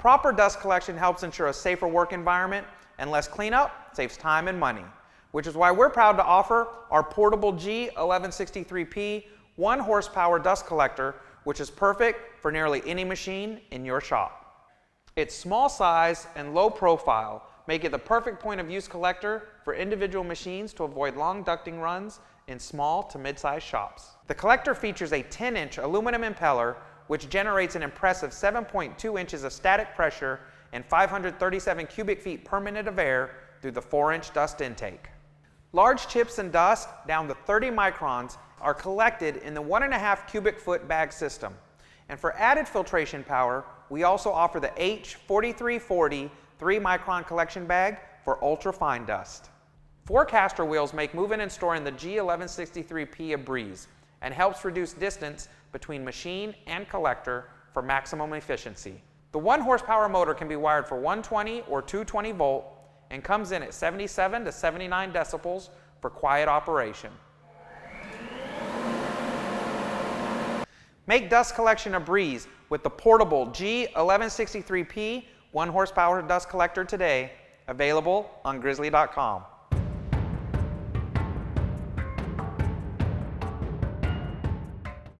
Proper dust collection helps ensure a safer work environment, and less cleanup saves time and money, which is why we're proud to offer our portable G1163P 1 horsepower dust collector, which is perfect for nearly any machine in your shop. Its small size and low profile make it the perfect point of use collector for individual machines to avoid long ducting runs in small to mid-sized shops. The collector features a 10-inch aluminum impeller which generates an impressive 7.2 inches of static pressure and 537 cubic feet per minute of air through the 4-inch dust intake. Large chips and dust down to 30 microns are collected in the 1.5 cubic foot bag system. And for added filtration power, we also offer the H4340 3-micron collection bag for ultra-fine dust. 4 caster wheels make moving and storing the G1163P a breeze and helps reduce distance between machine and collector for maximum efficiency. The 1 horsepower motor can be wired for 120 or 220 volt and comes in at 77 to 79 decibels for quiet operation. Make dust collection a breeze with the portable G1163P 1 horsepower dust collector today, available on Grizzly.com.